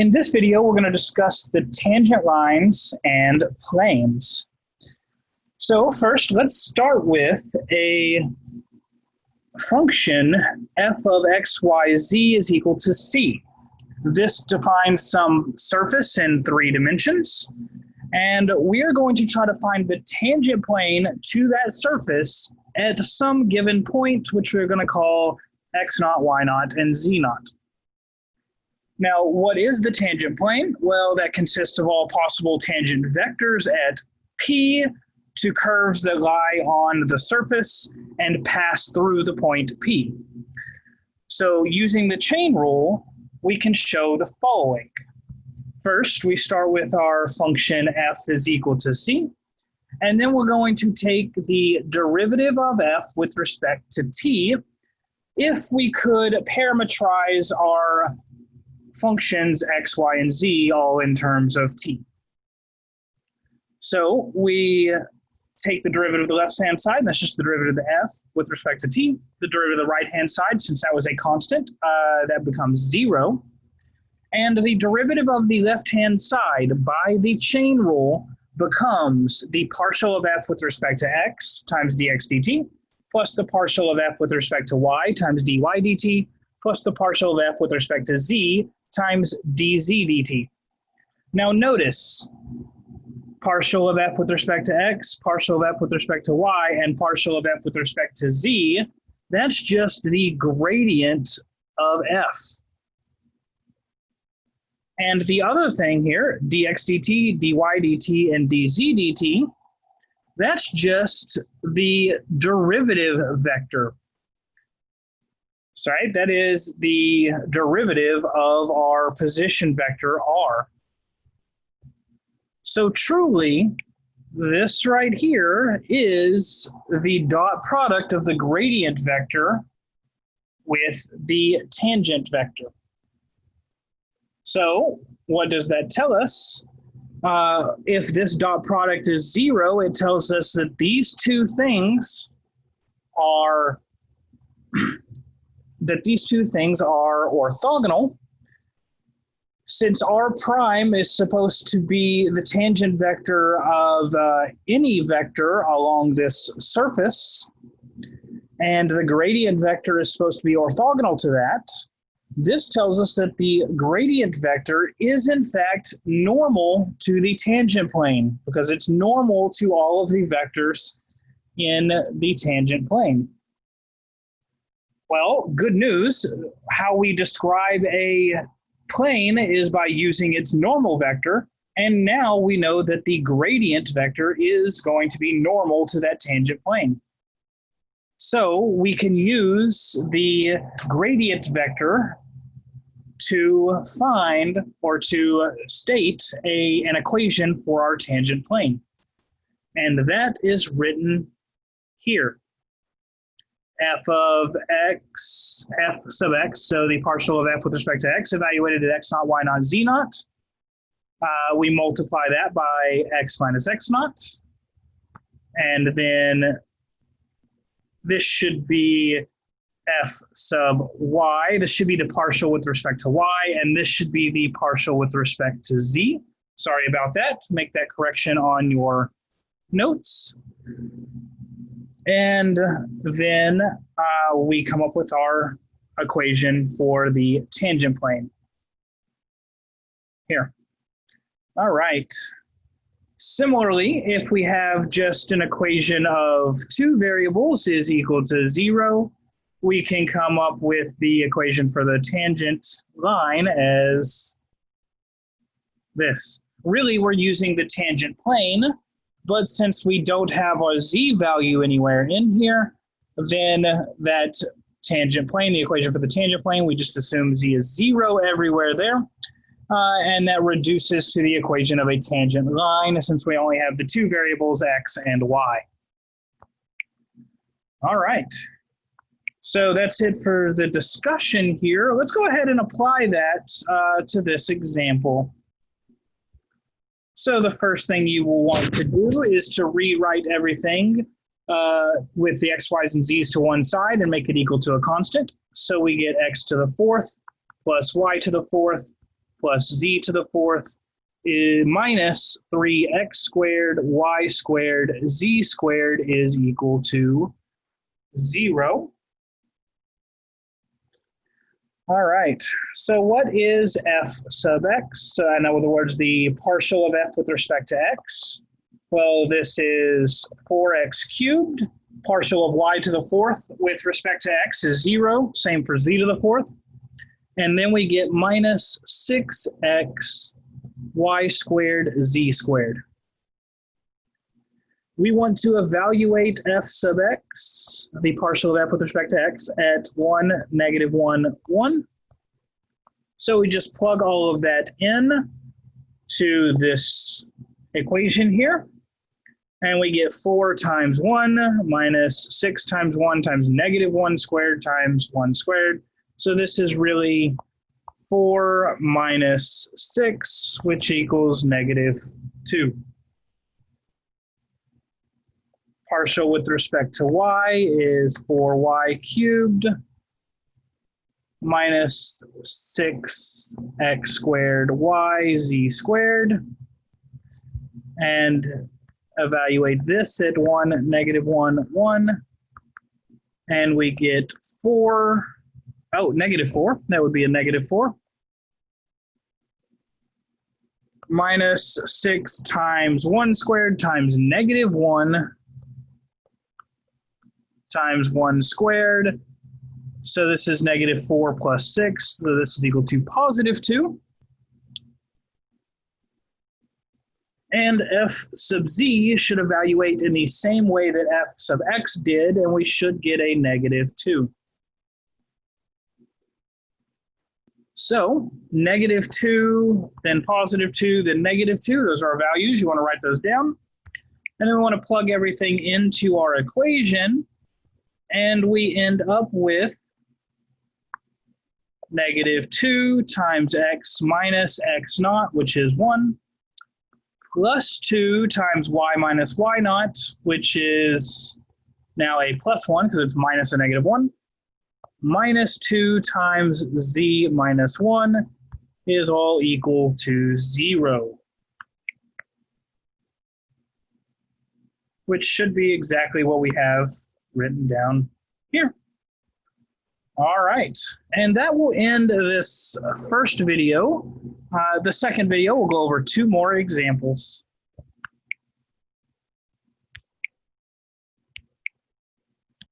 In this video, we're going to discuss the tangent lines and planes. So first, let's start with a function f of x, y, z is equal to c. This defines some surface in 3 dimensions, and we are going to try to find the tangent plane to that surface at some given point, which we're going to call x naught, y naught, and z naught. Now, what is the tangent plane? Well, that consists of all possible tangent vectors at P to curves that lie on the surface and pass through the point P. So using the chain rule, we can show the following. First, we start with our function f is equal to c, and then we're going to take the derivative of f with respect to t if we could parameterize our functions x, y, and z all in terms of t. So we take the derivative of the left-hand side, and that's just the derivative of the f with respect to t. The derivative of the right-hand side, since that was a constant, that becomes 0. And the derivative of the left-hand side by the chain rule becomes the partial of f with respect to x times dx dt, plus the partial of f with respect to y times dy dt, plus the partial of f with respect to z times dz dt. Now notice, partial of f with respect to x, partial of f with respect to y, and partial of f with respect to z, that's just the gradient of f. And the other thing here, dx dt, dy dt, and dz dt, that's just the derivative vector. Right? That is the derivative of our position vector r. So truly, this right here is the dot product of the gradient vector with the tangent vector. So what does that tell us? If this dot product is 0, it tells us that these two things are orthogonal. Since r prime is supposed to be the tangent vector of any vector along this surface, and the gradient vector is supposed to be orthogonal to that, this tells us that the gradient vector is in fact normal to the tangent plane, because it's normal to all of the vectors in the tangent plane. Well, good news, how we describe a plane is by using its normal vector, and now we know that the gradient vector is going to be normal to that tangent plane. So we can use the gradient vector to find or to state an equation for our tangent plane. And that is written here. F of x, f sub x, so the partial of f with respect to x evaluated at x naught, y naught, z naught. We multiply that by x minus x naught. And then this should be f sub y. This should be the partial with respect to y, and this should be the partial with respect to z. Sorry about that. Make that correction on your notes. And then we come up with our equation for the tangent plane. Here. All right. Similarly, if we have just an equation of 2 variables is equal to 0, we can come up with the equation for the tangent line as this. Really, we're using the tangent plane, but since we don't have a z value anywhere in here, then that tangent plane, the equation for the tangent plane, we just assume z is 0 everywhere there. And that reduces to the equation of a tangent line, since we only have the 2 variables x and y. All right. So that's it for the discussion here. Let's go ahead and apply that to this example. So the first thing you will want to do is to rewrite everything with the x, y's, and z's to one side and make it equal to a constant. So we get x to the 4th plus y to the 4th plus z to the fourth is minus 3x squared y squared z squared is equal to 0. All right, so what is f sub x? In other words, the partial of f with respect to x. Well, this is 4x cubed. Partial of y to the fourth with respect to x is 0. Same for z to the fourth. And then we get minus 6x y squared z squared. We want to evaluate f sub x, the partial of f with respect to x, at 1, -1, 1. So we just plug all of that in to this equation here. And we get 4 times 1 minus 6 times 1 times -1 squared times 1 squared. So this is really 4 minus 6, which equals -2. Partial with respect to y is 4y cubed minus 6x squared y z squared. And evaluate this at 1, -1, 1. And we get 4. Oh, -4. That would be a -4. Minus 6 times 1 squared times -1 times 1 squared. So this is -4 plus 6. So this is equal to +2. And f sub z should evaluate in the same way that f sub x did, and we should get a -2. So -2, then +2, then -2. Those are our values. You want to write those down. And then we want to plug everything into our equation. And we end up with -2 times x minus x naught, which is 1, plus 2 times y minus y naught, which is now a +1 because it's minus a -1, minus 2 times z minus 1 is all equal to 0, which should be exactly what we have written down here. All right, and that will end this first video. The second video, we'll go over 2 more examples.